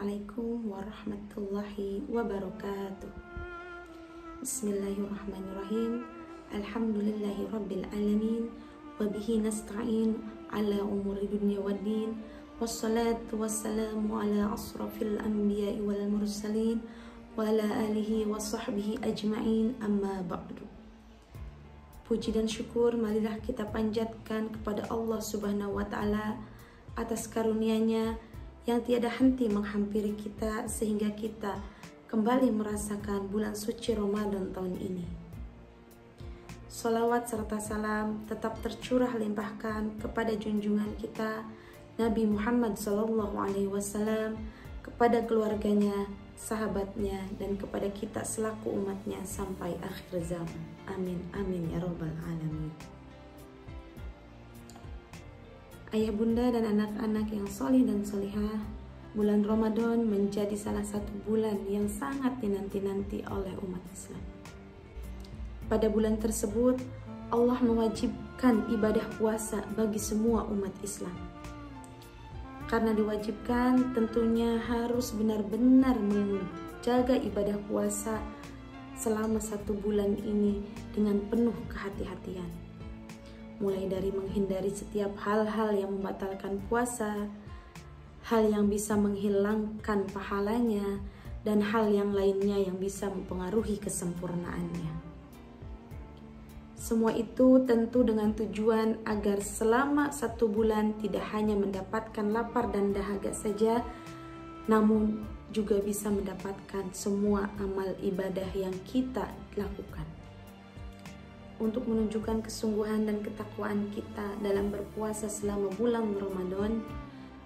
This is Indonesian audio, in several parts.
Assalamualaikum warahmatullahi wabarakatuh. Bismillahirrahmanirrahim. Alhamdulillahi rabbil alamin. Wabihi nasta'in ala umuri dunya waddin. Wassalatu wassalamu ala asrafil anbiya'i wal mursalin wa ala alihi wa sahbihi ajma'in, amma ba'du. Puji dan syukur marilah kita panjatkan kepada Allah Subhanahu wa ta'ala atas karunia-Nya yang tiada henti menghampiri kita sehingga kita kembali merasakan bulan suci Ramadan tahun ini. Salawat serta salam tetap tercurah limpahkan kepada junjungan kita Nabi Muhammad SAW, kepada keluarganya, sahabatnya, dan kepada kita selaku umatnya sampai akhir zaman. Amin, amin ya rabbal alamin. Ayah bunda dan anak-anak yang solih dan solihah, bulan Ramadan menjadi salah satu bulan yang sangat dinanti-nanti oleh umat Islam. Pada bulan tersebut, Allah mewajibkan ibadah puasa bagi semua umat Islam. Karena diwajibkan, tentunya harus benar-benar menjaga ibadah puasa selama 1 bulan ini dengan penuh kehati-hatian. Mulai dari menghindari setiap hal-hal yang membatalkan puasa, hal yang bisa menghilangkan pahalanya, dan hal yang lainnya yang bisa mempengaruhi kesempurnaannya. Semua itu tentu dengan tujuan agar selama 1 bulan tidak hanya mendapatkan lapar dan dahaga saja, namun juga bisa mendapatkan semua amal ibadah yang kita lakukan. Untuk menunjukkan kesungguhan dan ketakwaan kita dalam berpuasa selama bulan Ramadan,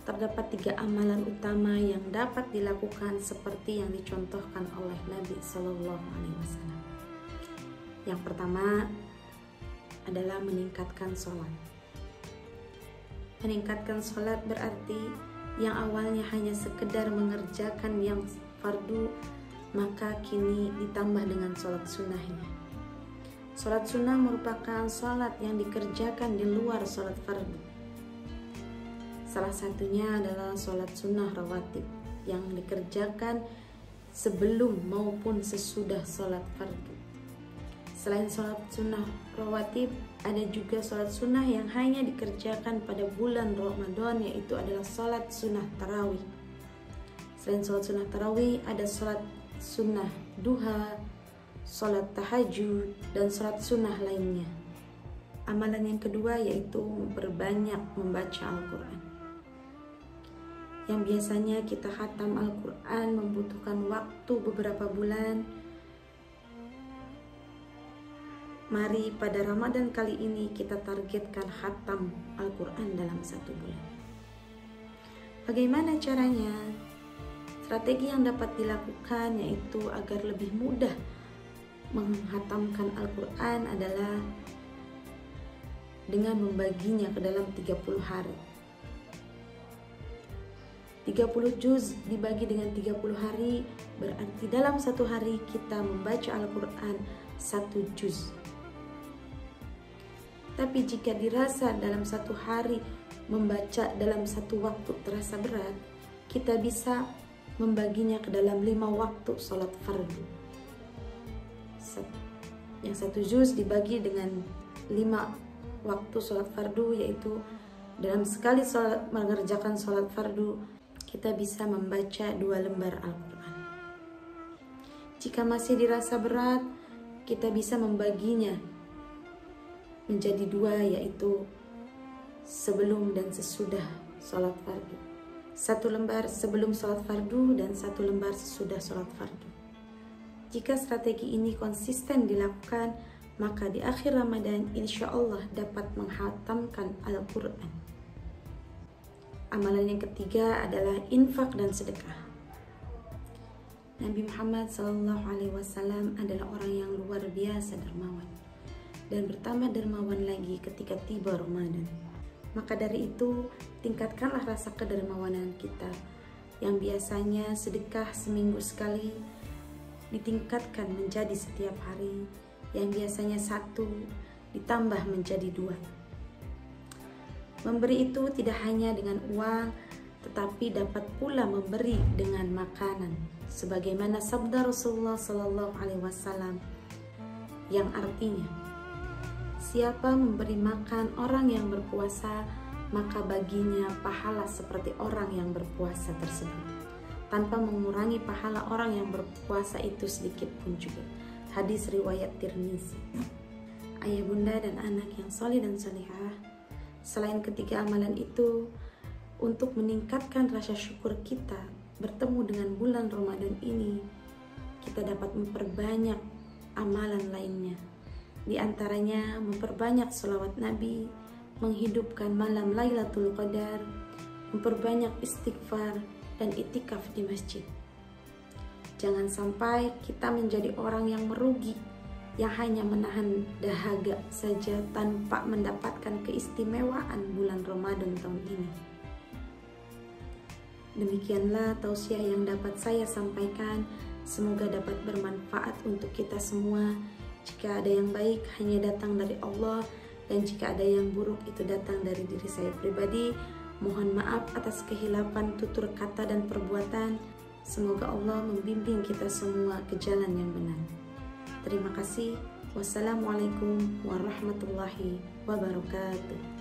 terdapat 3 amalan utama yang dapat dilakukan seperti yang dicontohkan oleh Nabi SAW. Yang pertama adalah meningkatkan sholat. Meningkatkan sholat berarti yang awalnya hanya sekedar mengerjakan yang fardu, maka kini ditambah dengan sholat sunnahnya. Sholat sunnah merupakan sholat yang dikerjakan di luar sholat fardu. Salah satunya adalah sholat sunnah rawatib yang dikerjakan sebelum maupun sesudah sholat fardu. Selain sholat sunnah rawatib, ada juga sholat sunnah yang hanya dikerjakan pada bulan Ramadan, yaitu adalah sholat sunnah tarawih. Selain sholat sunnah tarawih, ada sholat sunnah duha, sholat tahajud, dan sholat sunnah lainnya. Amalan yang kedua yaitu berbanyak membaca Al-Quran. Yang biasanya kita khatam Al-Quran membutuhkan waktu beberapa bulan, mari pada Ramadan kali ini kita targetkan khatam Al-Quran dalam 1 bulan. Bagaimana caranya? Strategi yang dapat dilakukan yaitu agar lebih mudah menghatamkan Al-Quran adalah dengan membaginya ke dalam 30 hari. 30 juz dibagi dengan 30 hari berarti dalam 1 hari kita membaca Al-Quran 1 juz. Tapi jika dirasa dalam 1 hari membaca dalam 1 waktu terasa berat, kita bisa membaginya ke dalam 5 waktu sholat fardu. Yang 1 juz dibagi dengan 5 waktu sholat fardu, yaitu dalam sekali mengerjakan sholat fardu kita bisa membaca 2 lembar Al-Quran. Jika masih dirasa berat, kita bisa membaginya menjadi 2, yaitu sebelum dan sesudah sholat fardu. 1 lembar sebelum sholat fardu dan 1 lembar sesudah sholat fardu. Jika strategi ini konsisten dilakukan, maka di akhir Ramadan insya Allah dapat menghatamkan Al-Quran. Amalan yang ketiga adalah infak dan sedekah. Nabi Muhammad SAW adalah orang yang luar biasa dermawan, dan bertambah dermawan lagi ketika tiba Ramadan. Maka dari itu, tingkatkanlah rasa kedermawanan kita yang biasanya sedekah seminggu sekali, ditingkatkan menjadi setiap hari, yang biasanya 1 ditambah menjadi 2. Memberi itu tidak hanya dengan uang, tetapi dapat pula memberi dengan makanan, sebagaimana sabda Rasulullah Shallallahu Alaihi Wasallam yang artinya, siapa memberi makan orang yang berpuasa, maka baginya pahala seperti orang yang berpuasa tersebut, tanpa mengurangi pahala orang yang berpuasa itu sedikit pun juga. Hadis riwayat Tirmizi. Ayah, bunda, dan anak yang soleh dan solehah, selain ketiga amalan itu, untuk meningkatkan rasa syukur kita bertemu dengan bulan Ramadan ini, kita dapat memperbanyak amalan lainnya. Di antaranya memperbanyak sholawat Nabi, menghidupkan malam Lailatul Qadar, memperbanyak istighfar dan itikaf di masjid. Jangan sampai kita menjadi orang yang merugi, yang hanya menahan dahaga saja tanpa mendapatkan keistimewaan bulan Ramadan tahun ini. Demikianlah tausiah yang dapat saya sampaikan. Semoga dapat bermanfaat untuk kita semua. Jika ada yang baik hanya datang dari Allah, dan jika ada yang buruk itu datang dari diri saya pribadi. Mohon maaf atas kehilapan tutur kata dan perbuatan. Semoga Allah membimbing kita semua ke jalan yang benar. Terima kasih. Wassalamualaikum warahmatullahi wabarakatuh.